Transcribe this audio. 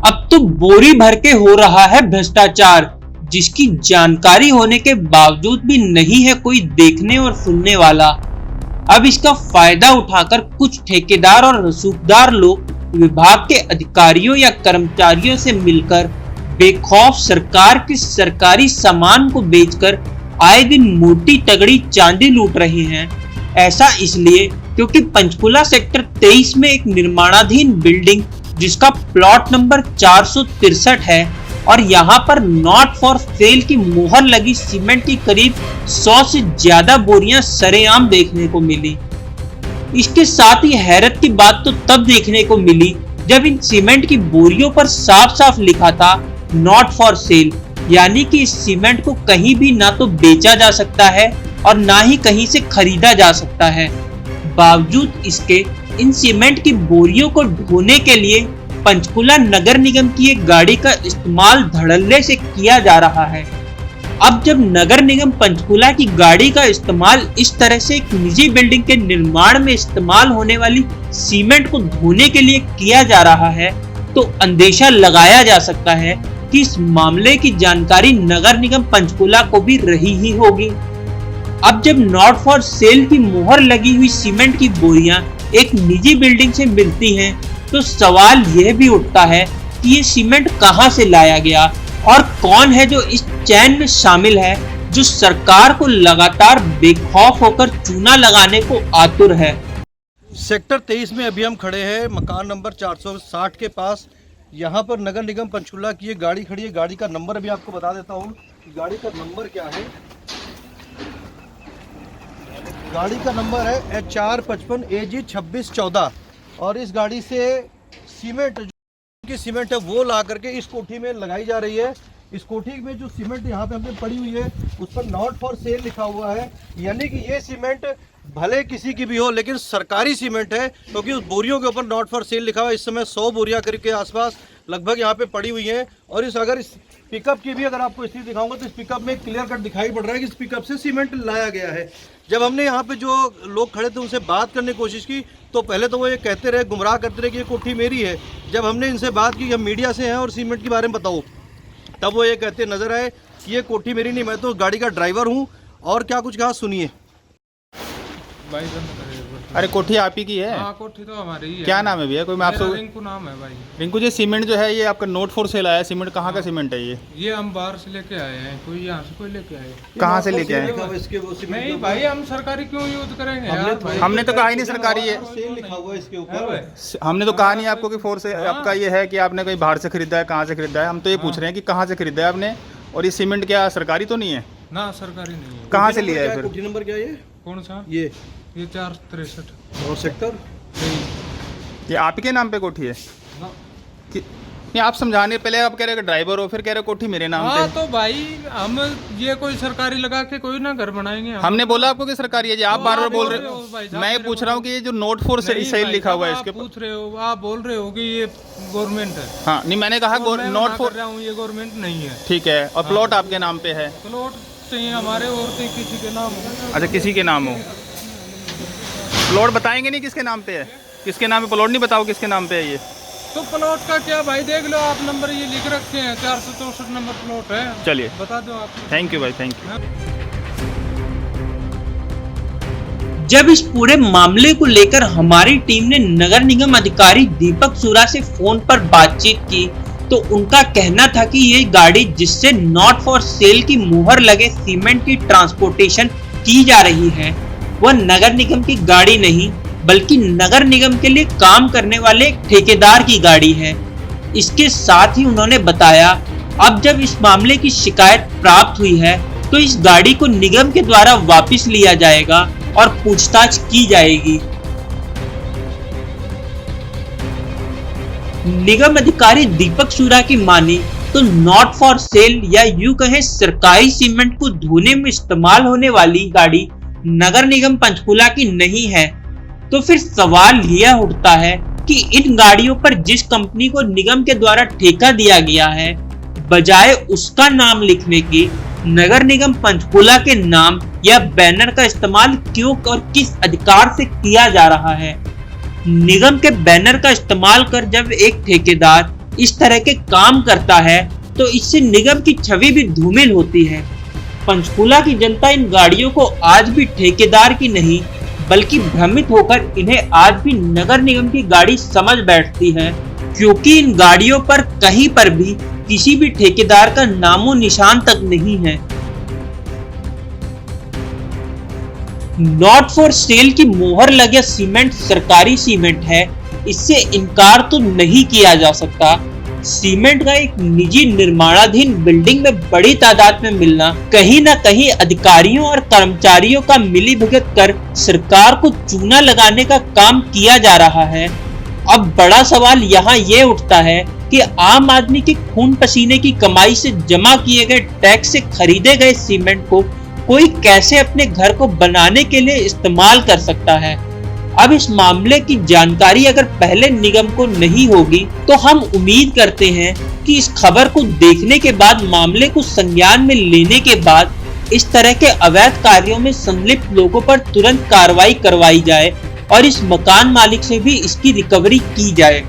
अब तो बोरी भर के हो रहा है भ्रष्टाचार, जिसकी जानकारी होने के बावजूद भी नहीं है कोई देखने और सुनने वाला। अब इसका फायदा उठाकर कुछ ठेकेदार और रसूखदार लोग विभाग के अधिकारियों या कर्मचारियों से मिलकर बेखौफ सरकार के सरकारी सामान को बेचकर आए दिन मोटी तगड़ी चांदी लूट रहे हैं। ऐसा इसलिए क्योंकि पंचकुला सेक्टर 23 में एक निर्माणाधीन बिल्डिंग जिसका प्लॉट नंबर 463 है और यहाँ पर नॉट फॉर सेल की मोहर लगी सीमेंट की करीब 100 से ज्यादा बोरियां सरेआम देखने को मिली। इसके साथ ही हैरत की बात तो तब देखने को मिली जब इन सीमेंट की बोरियों पर साफ साफ लिखा था नॉट फॉर सेल, यानी कि इस सीमेंट को कहीं भी ना तो बेचा जा सकता है और ना ही कहीं से खरीदा जा सकता है। बावजूद इसके इन सीमेंट की बोरियों को ढोने के लिए पंचकुला नगर निगम की एक गाड़ी का इस्तेमाल धड़ल्ले से किया जा रहा है। अब जब नगर निगम पंचकुला की गाड़ी का इस्तेमाल इस तरह से एक निजी बिल्डिंग के निर्माण में इस्तेमाल होने वाली सीमेंट को धोने के लिए किया जा रहा है, तो अंदेशा लगाया जा सकता है कि इस मामले की जानकारी नगर निगम पंचकुला को भी रही ही होगी। अब जब नॉट फॉर सेल की मोहर लगी हुई सीमेंट की बोरियां एक निजी बिल्डिंग से मिलती हैं, तो सवाल यह भी उठता है कि ये सीमेंट कहां से लाया गया और कौन है जो इस चैन में शामिल है, जो सरकार को लगातार बेखौफ होकर चूना लगाने को आतुर है। सेक्टर 23 में अभी हम खड़े हैं, मकान नंबर 460 के पास। यहाँ पर नगर निगम पंचकुला की एक गाड़ी खड़ी है। गाड़ी का नंबर अभी आपको बता देता हूँ कि गाड़ी का नंबर क्या है। गाड़ी का नंबर है HR55 AG 2614 और इस गाड़ी से सीमेंट की सीमेंट है वो ला करके इस कोठी में लगाई जा रही है। इस कोठी में जो सीमेंट यहाँ पे हमने पड़ी हुई है उस पर नॉट फॉर सेल लिखा हुआ है, यानी कि ये सीमेंट भले किसी की भी हो लेकिन सरकारी सीमेंट है, क्योंकि उस बोरियों के ऊपर नॉट फॉर सेल लिखा हुआ है। इस समय 100 बोरियां करीब के आसपास लगभग यहाँ पे पड़ी हुई हैं। और इस पिकअप की भी अगर आपको स्थिति दिखाऊंगा तो इस पिकअप में क्लियर कट दिखाई पड़ रहा है कि इस पिकअप से सीमेंट लाया गया है। जब हमने यहाँ पे जो लोग खड़े थे उनसे बात करने की कोशिश की तो पहले तो वो ये कहते रहे, गुमराह करते रहे कि ये कोठी मेरी है। जब हमने इनसे बात की हम मीडिया से हैं और सीमेंट के बारे में बताओ, तब वो ये कहते नजर आए कि ये कोठी मेरी नहीं, मैं तो गाड़ी का ड्राइवर हूँ। और क्या कुछ कहा सुनिए। अरे कोठी आप ही की है? हाँ, कोठी तो हमारी ही है। क्या नाम है भैया? कोई मैं आपसे रिंकू नाम है भाई। रिंकू जी, सीमेंट जो है ये आपका नोट फॉर सेल आया सीमेंट, कहाँ का सीमेंट है ये हम बाहर से लेके आए हैं, कोई यहाँ से कोई लेके आए। कहाँ से लेके आए? नहीं भाई, हम सरकारी क्यों यूज करेंगे यार? हमने तो कहा ही नहीं सरकारी है, सेल लिखा हुआ है इसके ऊपर। हमने तो कहा नहीं आपको कि फोर से आपका ये है कि आपने कोई बाहर से खरीदा है, कहाँ से खरीदा है। हम तो ये पूछ रहे हैं कि कहाँ से खरीदा है आपने, और ये सीमेंट क्या सरकारी तो नहीं है? ना, सरकारी नहीं है। कहाँ से लिया है फिर? कोठी नंबर क्या है? कौन सा? ये 463 और सेक्टर ये आप ही के नाम पे कोठी है? नहीं, आप समझाने पहले आप कह रहे ड्राइवर हो, फिर कह रहे कोठी मेरे नाम पे। तो भाई हम ये कोई सरकारी लगा के कोई ना घर बनाएंगे। हमने बोला आपको कि सरकारी है जी, आप बार बार बोल रहे हो। मैं ये पूछ रहा हूँ कि ये जो नोट फॉर सेल लिखा हुआ है इसके पूछ रहे हो, आप बोल रहे हो कि ये गवर्नमेंट है। हाँ, नहीं मैंने कहा नोट फॉर, ये गवर्नमेंट नहीं है। ठीक है, और प्लॉट आपके नाम पे है? प्लॉट चाहिए हमारे और किसी के नाम हो। अच्छा, किसी के नाम हो। प्लॉट बताएंगे नहीं किसके नाम पे है? किसके नाम पे प्लॉट नहीं बताओ किसके नाम पे है ये? तो प्लॉट का क्या भाई, देख लो आप, नंबर ये लिख रखे हैं, 464 नंबर प्लॉट है। चलिए बता दो आप। थैंक यू भाई, थैंक यू। जब इस पूरे मामले को लेकर हमारी टीम ने नगर निगम अधिकारी दीपक सूरा से फोन पर बातचीत की तो उनका कहना था कि ये गाड़ी जिससे नॉट फॉर सेल की मुहर लगे सीमेंट की ट्रांसपोर्टेशन की जा रही है वह नगर निगम की गाड़ी नहीं बल्कि नगर निगम के लिए काम करने वाले एक ठेकेदार की गाड़ी है। इसके साथ ही उन्होंने बताया, अब जब इस मामले की शिकायत प्राप्त हुई है तो इस गाड़ी को निगम के द्वारा वापस लिया जाएगा और पूछताछ की जाएगी। निगम अधिकारी दीपक सूरा की माने तो नॉट फॉर सेल या यूं कहें सरकारी सीमेंट को धोने में इस्तेमाल होने वाली गाड़ी नगर निगम पंचकुला की नहीं है। तो फिर सवाल यह उठता है कि इन गाड़ियों पर जिस कंपनी को निगम के द्वारा ठेका दिया गया है, बजाय उसका नाम लिखने के नगर निगम पंचकुला के नाम या बैनर का इस्तेमाल क्यों और किस अधिकार से किया जा रहा है? निगम के बैनर का इस्तेमाल कर जब एक ठेकेदार इस तरह के काम करता है तो इससे निगम की छवि भी धूमिल होती है। पंचकूला की जनता इन गाड़ियों को आज भी ठेकेदार की नहीं बल्कि भ्रमित होकर इन्हें आज भी नगर निगम की गाड़ी समझ बैठती है, क्योंकि इन गाड़ियों पर कहीं पर भी किसी भी ठेकेदार का नामो निशान तक नहीं है। नॉट फॉर सेल की मोहर लगे सीमेंट सरकारी सीमेंट है, इससे इनकार तो नहीं किया जा सकता। सीमेंट का एक निजी निर्माणाधीन बिल्डिंग में बड़ी तादाद में मिलना कहीं न कहीं अधिकारियों और कर्मचारियों का मिलीभगत कर सरकार को चूना लगाने का काम किया जा रहा है। अब बड़ा सवाल यहाँ ये उठता है कि आम आदमी के खून पसीने की कमाई से जमा किए गए टैक्स से खरीदे गए सीमेंट को कोई कैसे अपने घर को बनाने के लिए इस्तेमाल कर सकता है। अब इस मामले की जानकारी अगर पहले निगम को नहीं होगी तो हम उम्मीद करते हैं कि इस खबर को देखने के बाद, मामले को संज्ञान में लेने के बाद इस तरह के अवैध कार्यों में संलिप्त लोगों पर तुरंत कार्रवाई करवाई जाए और इस मकान मालिक से भी इसकी रिकवरी की जाए।